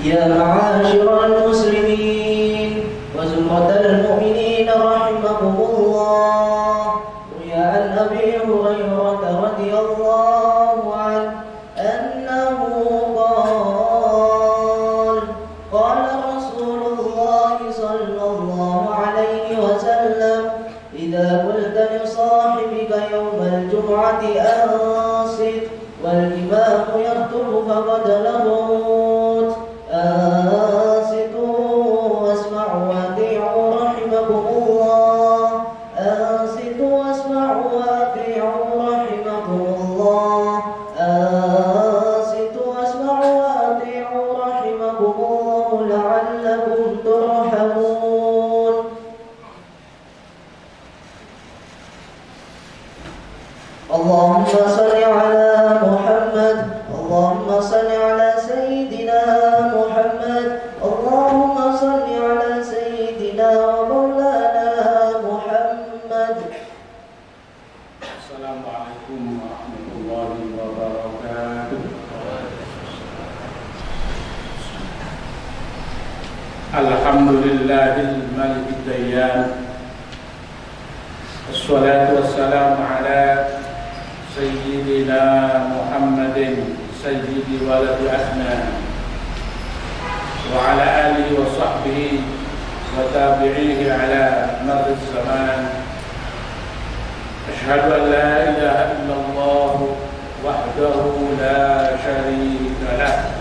يا معاشر المسلمين وزمرة المؤمنين رحمكم الله، روي عن أبي هريرة رضي الله عنه أنه قال رسول الله صلى الله عليه وسلم: إذا قلت لصاحبك يوم الجمعة أنصت والإمام يخطب فقد لغوت، أنصتوا واسمعوا وأطيعوا رحمكم الله، أنصتوا واسمعوا وأطيعوا رحمكم الله، أنصتوا واسمعوا وأطيعوا رحمكم الله لعلكم ترحمون. اللهم صل على محمد، اللهم صل على سيدنا محمد، اللهم صل على سيدنا ومولانا محمد. Assalamualaikum warahmatullahi wabarakatuh. Alhamdulillahil malikid dayyan, wassalatu wassalamu ala Sayyidina Muhammadin Sayyidi waladi Adnan wa ala alihi wa sahbihi wa tabi'ihi ala marri zaman. Ashhadu an la ilaha illallah wahdahu la syarika lah,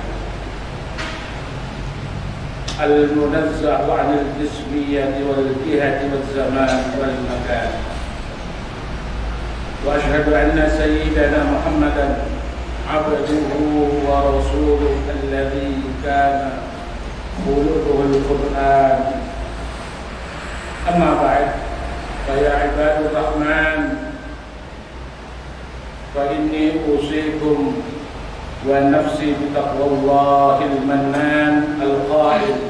al-munazzah 'anil jismiyyati wal jihati wal zaman wal makan. Wa ashhadu anna sayyidana Muhammadan abduhu wa rasuluhu alladhi kana khuluquhul Qur'an. Amma ba'd, fa ya ibadur rahman, fa inni usikum wa nafsi bi taqwallahil mannan al-qa'il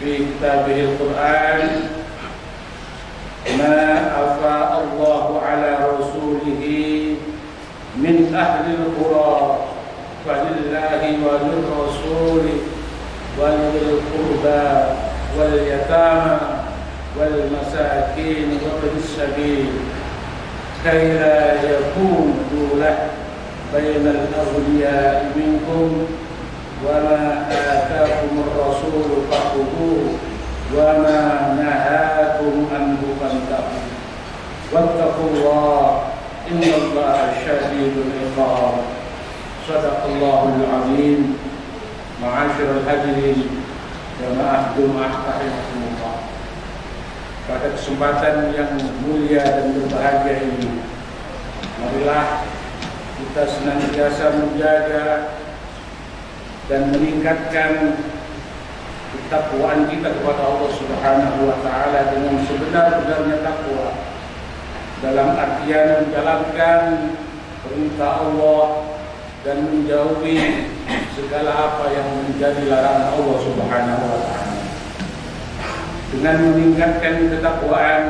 fi kitabihil Qur'an: ma afa Allahu ala rasulihi min ahlil qura falillahi wa lirrasuli wal qurba wal yatama wal masakin wa bis sabil kay la yakun dulah bainal awliya minkum wa ma ataakumur rasul fakhudhuhu wa ma nahakum anhu fantahu wattaqullah innallaha syadidul iqab. Shadaqallahul azim. Ma'asyiral hadirin jamaah Jumat rahimakumullah. Pada kesempatan yang mulia dan berbahagia ini, marilah kita senantiasa menjaga dan meningkatkan ketakwaan kita kepada Allah Subhanahu wa taala dengan sebenar-benarnya takwa, dalam artian menjalankan perintah Allah dan menjauhi segala apa yang menjadi larangan Allah Subhanahu wa taala. Dengan meningkatkan ketakwaan,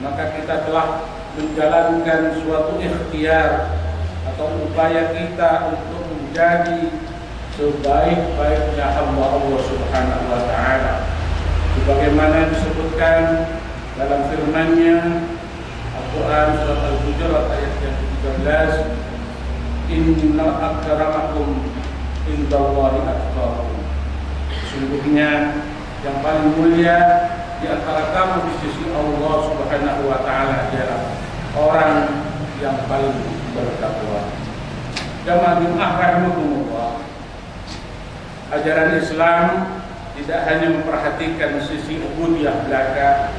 maka kita telah menjalankan suatu ikhtiar atau upaya kita untuk menjadi sebaik-baiknya hamba Allah Subhanahu wa taala, sebagaimana disebutkan dalam firman-Nya Al-Qur'an surat Al-Hujurat ayat yang ke-13, inna akramakum indallahi atqakum. Sesungguhnya yang paling mulia di antara kamu di sisi Allah Subhanahu wa taala adalah orang yang paling bertakwa. Jamaah rahimakumullah. Ajaran Islam tidak hanya memperhatikan sisi ubudiyah belaka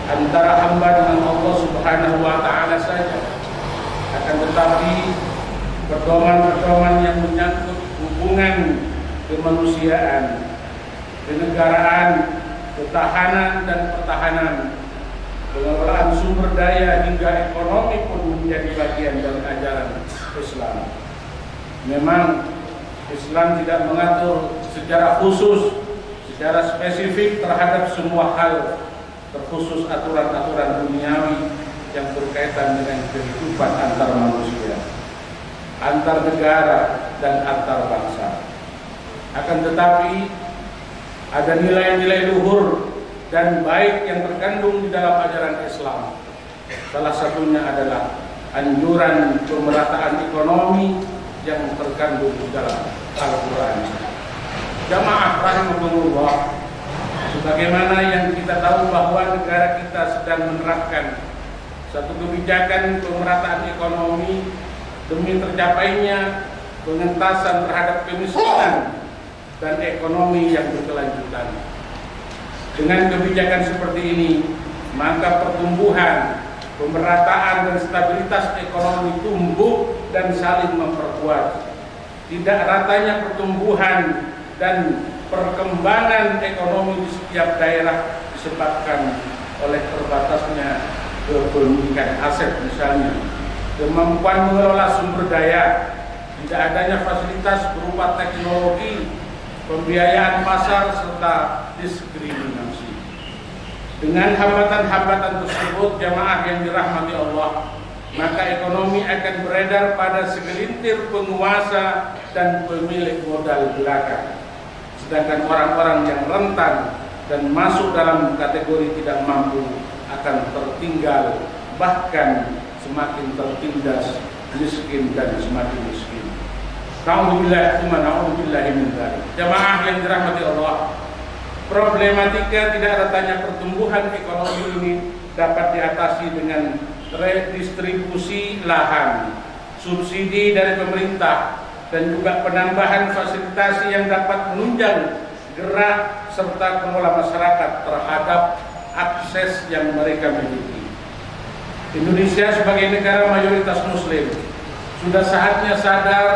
antara hamba dengan Allah Subhanahu wa taala saja, akan tetapi pedoman-pedoman yang menyangkut hubungan kemanusiaan, kenegaraan, ketahanan dan pertahanan, pengelolaan sumber daya hingga ekonomi pun menjadi bagian dari ajaran Islam. Memang Islam tidak mengatur secara khusus, secara spesifik terhadap semua hal, terkhusus aturan-aturan duniawi yang berkaitan dengan kehidupan antar manusia, antar negara dan antar bangsa. Akan tetapi ada nilai-nilai luhur dan baik yang terkandung di dalam ajaran Islam. Salah satunya adalah anjuran pemerataan ekonomi yang terkandung di dalam Al-Quran. Jamaah rahimahumullah, sebagaimana yang kita tahu bahwa negara kita sedang menerapkan satu kebijakan pemerataan ekonomi demi tercapainya pengentasan terhadap kemiskinan dan ekonomi yang berkelanjutan. Dengan kebijakan seperti ini, maka pertumbuhan, pemerataan dan stabilitas ekonomi tumbuh dan saling memperkuat. Tidak ratanya pertumbuhan dan perkembangan ekonomi di setiap daerah disebabkan oleh terbatasnya kepemilikan aset misalnya, kemampuan mengelola sumber daya, tidak adanya fasilitas berupa teknologi, pembiayaan pasar, serta diskriminasi. Dengan hambatan-hambatan tersebut, jamaah yang dirahmati Allah, maka ekonomi akan beredar pada segelintir penguasa dan pemilik modal belaka. Sedangkan orang-orang yang rentan dan masuk dalam kategori tidak mampu akan tertinggal, bahkan semakin tertindas, miskin dan semakin miskin. Na'udzubillah min dzalik. Jamaah yang dirahmati Allah, problematika tidak ratanya pertumbuhan ekonomi ini dapat diatasi dengan redistribusi lahan, subsidi dari pemerintah, dan juga penambahan fasilitasi yang dapat menunjang gerak serta pengelola masyarakat terhadap akses yang mereka miliki. Indonesia sebagai negara mayoritas Muslim sudah saatnya sadar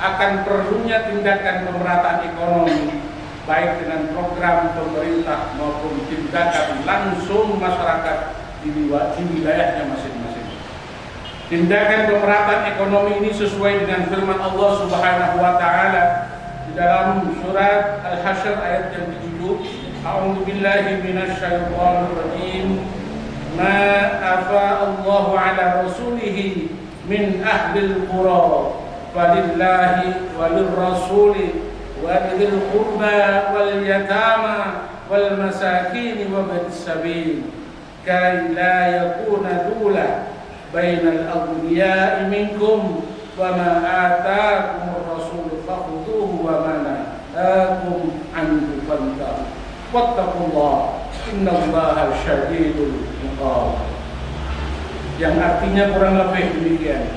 akan perlunya tindakan pemerataan ekonomi, baik dengan program pemerintah maupun tindakan langsung masyarakat di wilayahnya masing-masing. Tindakan pemerataan ekonomi ini sesuai dengan firman Allah Subhanahu wa taala di dalam surat Al-Hasyr ayat yang ke-7. A'udzu billahi minasyaitonir rajim. Ma afa Allahu ala rasulihi min ahlil qura falillahi walil rasuli walil qurba wal yatama wal masakin wa bis sabil kay la yakuna dula bainal aghniya'i minkum wa ma ataakumur rasul fakhudhuhu wa ma nahakum anhu fantahu wattaqullah innallaha syadidul iqab. Yang artinya kurang lebih demikian.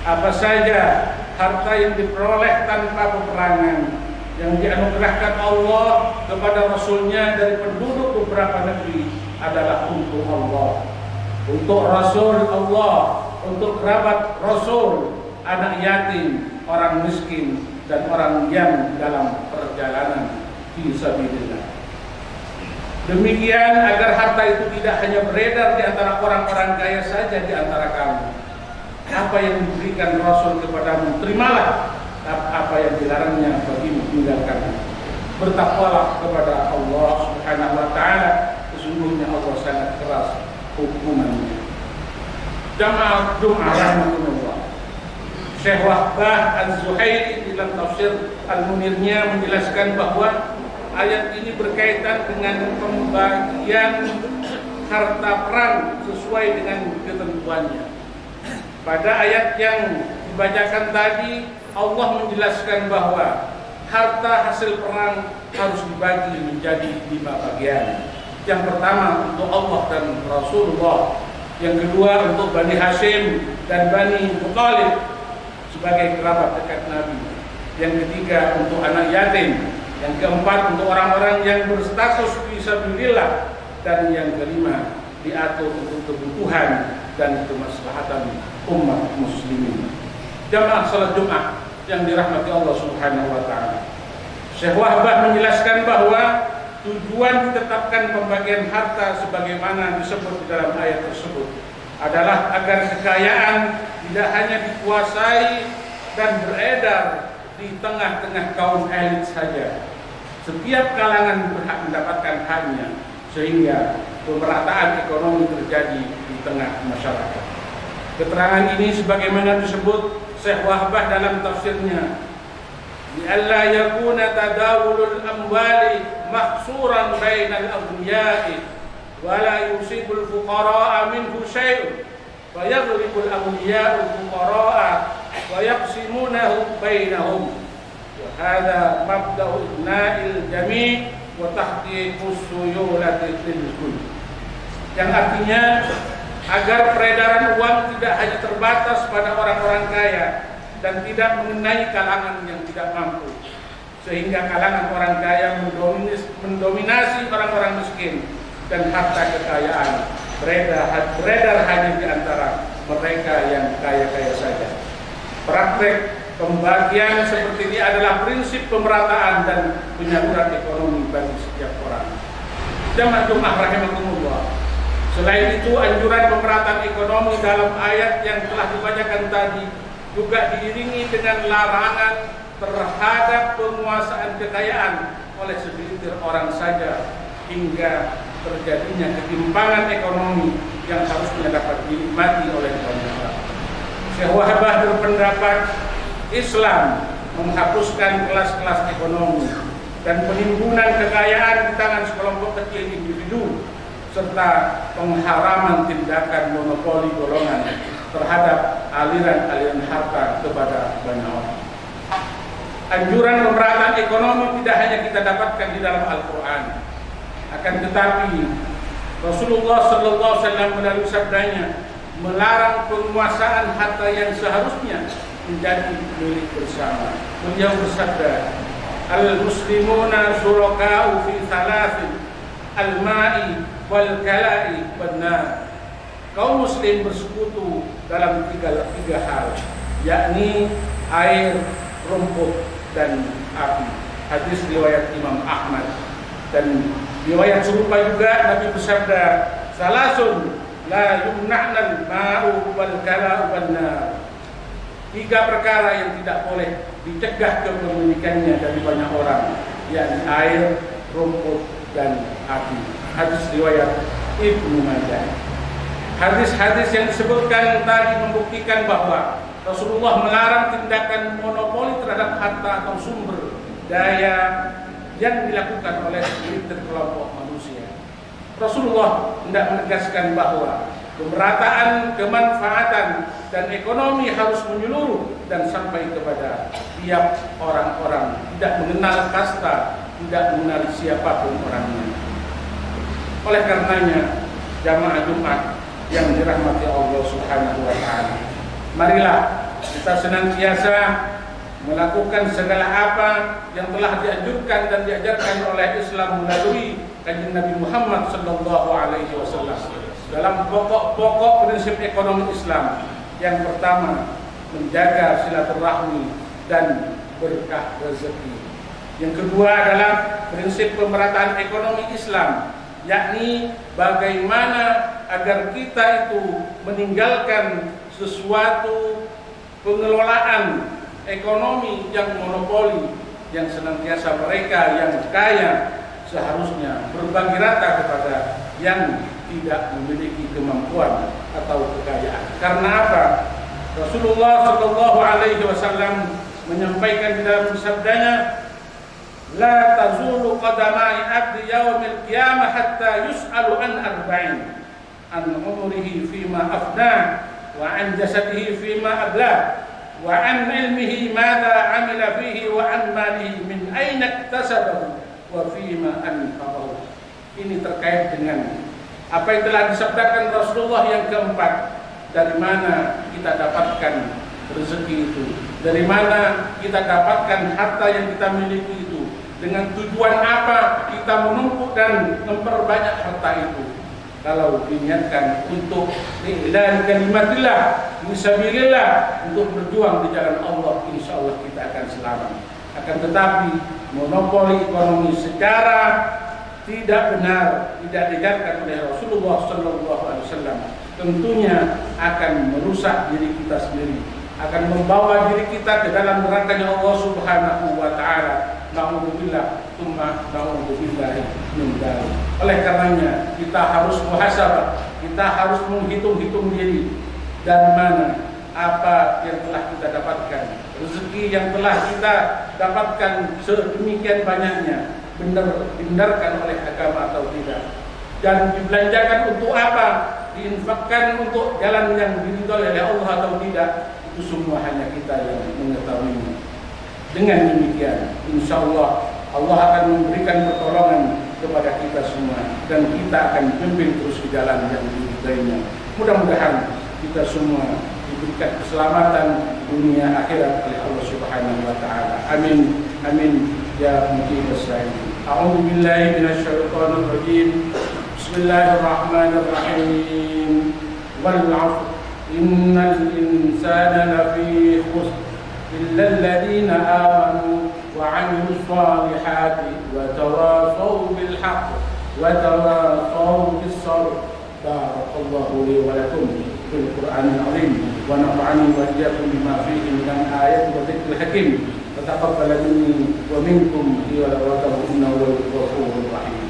Apa saja harta yang diperoleh tanpa peperangan yang dianugerahkan Allah kepada Rasulnya dari penduduk beberapa negeri adalah untuk Allah, untuk Rasul Allah, untuk kerabat Rasul, anak yatim, orang miskin, dan orang yang dalam perjalanan fi sabilillah. Demikian agar harta itu tidak hanya beredar di antara orang-orang kaya saja di antara kamu. Apa yang diberikan Rasul kepadamu, terimalah. Apa yang dilarangnya bagimu, tinggalkan. Bertakwalah kepada Allah Subhanahu wa taala, sesungguhnya Allah sangat keras hukumannya. Jamaah rahmatullah. Syekh Wahbah Az-Zuhairi dalam tafsir Al-Munirnya menjelaskan bahwa ayat ini berkaitan dengan pembagian harta perang sesuai dengan ketentuannya. Pada ayat yang dibacakan tadi, Allah menjelaskan bahwa harta hasil perang harus dibagi menjadi 5 bagian. Yang pertama untuk Allah dan Rasulullah, yang kedua untuk Bani Hashim dan Bani Muthalib sebagai kerabat dekat Nabi, yang ketiga untuk anak yatim, yang keempat untuk orang-orang yang berstatus fisabilillah, dan yang kelima diatur untuk kebutuhan dan kemaslahatan umat muslimin. Jamaah salat Jumat yang dirahmati Allah Subhanahu wa taala. Syekh Wahbah menjelaskan bahwa tujuan ditetapkan pembagian harta sebagaimana disebut di dalam ayat tersebut adalah agar kekayaan tidak hanya dikuasai dan beredar di tengah-tengah kaum elit saja. Setiap kalangan berhak mendapatkan haknya, sehingga pemerataan ekonomi terjadi di tengah masyarakat. Keterangan ini sebagaimana disebut Syekh Wahbah dalam tafsirnya لئلا يكون تداول الأموال محصورا بين الأغنياء ولا يصيب الفقراء منه شيء فيضرب الأغنياء الفقراء ويقسمونه بينهم وهذا مبدأ إغناء الجميع وتحقيق السيولة للكل. Yang artinya agar peredaran uang tidak hanya terbatas pada orang-orang kaya dan tidak mengenai kalangan yang tidak mampu, sehingga kalangan orang kaya mendominasi orang-orang miskin dan harta kekayaan beredar hanya di antara mereka yang kaya-kaya saja. Praktek pembagian seperti ini adalah prinsip pemerataan dan penyaluran ekonomi bagi setiap orang. Jamaah Jumat rahimakumullah. Selain itu, anjuran pemerataan ekonomi dalam ayat yang telah dibacakan tadi juga diiringi dengan larangan terhadap penguasaan kekayaan oleh segelintir orang saja hingga terjadinya ketimpangan ekonomi yang harusnya dapat dinikmati oleh banyak orang. Syekh Wahbah berpendapat Islam menghapuskan kelas-kelas ekonomi dan penimbunan kekayaan di tangan sekelompok kecil individu serta pengharaman tindakan monopoli golongan terhadap aliran-aliran harta kepada banyak orang. Anjuran pemerataan ekonomi tidak hanya kita dapatkan di dalam Al-Quran, akan tetapi Rasulullah SAW melalui sabdanya melarang penguasaan harta yang seharusnya menjadi milik bersama. Beliau bersabda, al-muslimuna syuraka'u fi thalathin al-ma'i wal kala'i wan nar. Kaum muslim bersekutu dalam tiga hal, yakni air, rumput, dan api. Hadis riwayat Imam Ahmad. Dan riwayat serupa juga Nabi bersabda, salasun la yumna'nal ma'u wal kala'u wan nar. Tiga perkara yang tidak boleh dicegah kepemilikannya dari banyak orang, yakni air, rumput, dan api. Hadis riwayat Ibnu Majah. Hadis-hadis yang disebutkan tadi membuktikan bahwa Rasulullah melarang tindakan monopoli terhadap harta atau sumber daya yang dilakukan oleh segelintir kelompok manusia. Rasulullah hendak menegaskan bahwa pemerataan, kemanfaatan, dan ekonomi harus menyeluruh dan sampai kepada tiap orang-orang, tidak mengenal kasta, tidak mengenal siapapun orangnya. Oleh karenanya, jamaah Jumat yang dirahmati Allah Subhanahu wa Ta'ala, marilah kita senantiasa melakukan segala apa yang telah dianjurkan dan diajarkan oleh Islam melalui Kanjeng Nabi Muhammad sallallahu alaihi wasallam dalam pokok-pokok prinsip ekonomi Islam. Yang pertama, menjaga silaturahmi dan berkah rezeki. Yang kedua adalah prinsip pemerataan ekonomi Islam, yakni bagaimana agar kita itu meninggalkan sesuatu pengelolaan ekonomi yang monopoli, yang senantiasa mereka yang kaya seharusnya berbagi rata kepada yang tidak memiliki kemampuan atau kekayaan. Karena apa? Rasulullah Shallallahu Alaihi Wasallam menyampaikan di dalam sabdanya, la tazulu qadamai abdi yaumil qiyamah hatta yus'alu an arba'in, an umrihi fima afna, wa an jasadihi fima abla, wa an ilmihi madza amila fihi, wa an malihi min aina iktasabahu, wa fima anfaqahu. Ini terkait dengan apa yang telah disabdakan Rasulullah yang keempat, dari mana kita dapatkan rezeki itu, dari mana kita dapatkan harta yang kita miliki itu, dengan tujuan apa kita menumpuk dan memperbanyak harta itu. Kalau diniatkan untuk lillahi kalimatillah, fisabilillah, untuk berjuang di jalan Allah, insya Allah kita akan selamat. Akan tetapi monopoli ekonomi secara tidak benar, tidak diajarkan oleh Rasulullah Sallallahu Alaihi Wasallam, tentunya akan merusak diri kita sendiri, akan membawa diri kita ke dalam nerakanya Allah Subhanahu Wa Taala. Na'udzubillah, tsumma na'udzubillah min dzalik. Oleh karenanya kita harus muhasabah, kita harus menghitung-hitung diri dari mana apa yang telah kita dapatkan, rezeki rezeki yang telah kita dapatkan sedemikian banyaknya dibenarkan oleh agama atau tidak, dan dibelanjakan untuk apa, diinfakkan untuk jalan yang diridhoi oleh Allah atau tidak, itu semua hanya kita yang mengetahuinya. Dengan demikian, insya Allah Allah akan memberikan pertolongan kepada kita semua, dan kita akan pimpin terus di jalan yang diridhoinya. Mudah-mudahan kita semua diberikan keselamatan dunia akhirat oleh Allah Subhanahu wa taala. Amin. Amin ya mujibas sa'ilin. A'udzu billahi minasyaitonir rajim. Bismillahirrahmanirrahim. Wal 'asr innal insana lafi khusr illa alladhina amanu wa 'amilus salihati wa tawasaw bil haqq wa tawasaw bis sabr. Barakallahu li wa lakum fil Qur'anil 'azim wa nafa'ani wa iyyakum bima fihi min al-ayati wa dhikril hakim. Taqabbal minni wa minkum ya Rabbuhu innahu ghafurur rahim.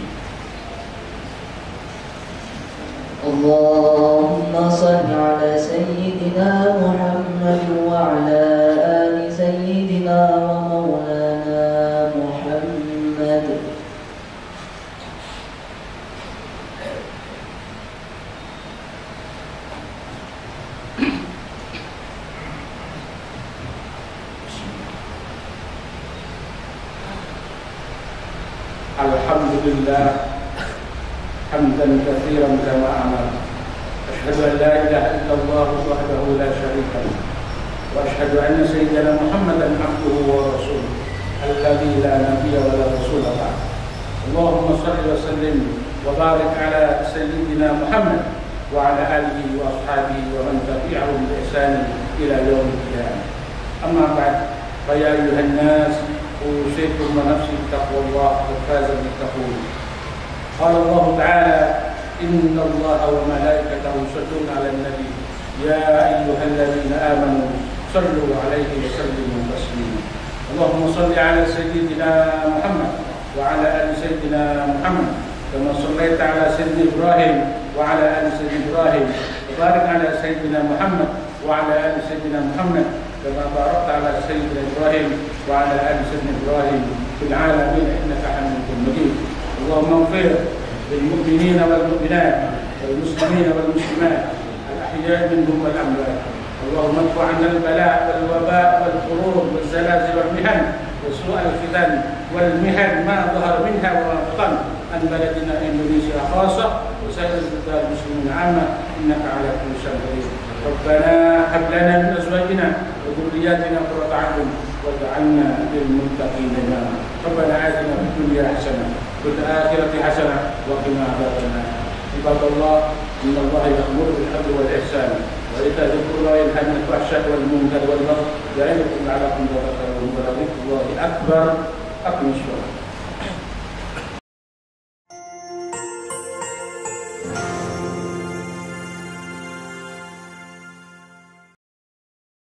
Allahumma salli ala sayyidina Muhammad wa ala ali sayyidina wa maulana Muhammad. Alhamdulillah hamdan katsiran kama amara. Asyhadu an la ilaha illallah wahdahu la syarika lahu wa asyhadu anna sayyidina Muhammadan abduhu wa rasuluhu alladzi la nabiyya wa la rasula ba'd. Allahumma shalli wa sallim wa barik ala sayyidina Muhammad wa ala alihi wa ashabihi wa man tabi'ahum bi ihsan ila yaumil qiyamah. Amma ba'd, fa ya ayyuhan nas أوصيكم ونفسي بتقوى الله وفاز بالتقوى. قال الله تعالى إن الله وملائكته يصلون على النبي يا أيها الذين آمنوا صلوا عليه وسلموا تسليما. اللهم صل على سيدنا محمد وعلى آل سيدنا محمد كما صليت على سيدنا إبراهيم وعلى آل سيدنا إبراهيم وبارك على سيدنا محمد وعلى آل سيدنا محمد كما باركت على سيدنا إبراهيم وعلى آل سيدنا إبراهيم في العالمين إنك حميد مجيد. اللهم اغفر للمؤمنين والمؤمنات والمسلمين والمسلمات الأحياء منهم والأموات. اللهم ادفع عنا البلاء والوباء والحروب والزلازل والمحن وسوء الفتن والمحن ما ظهر منها وما بطن عن بلدنا إندونيسيا خاصة وسائر البلدان المسلمين عامة إنك على كل شيء قدير. ربنا هب لنا من أزواجنا وذرياتنا قرة أعين واجعلنا للمتقين إماما. ربنا آتنا في الدنيا حسنة وفي الآخرة حسنة وقنا عذاب النار. عباد الله إن الله يأمر بالعدل والإحسان وإيتاء ذي القربى وينهى عن الفحشاء والمنكر والبغي يعظكم لعلكم تذكرون. ولذكر الله أكبر. أقم الصلاة.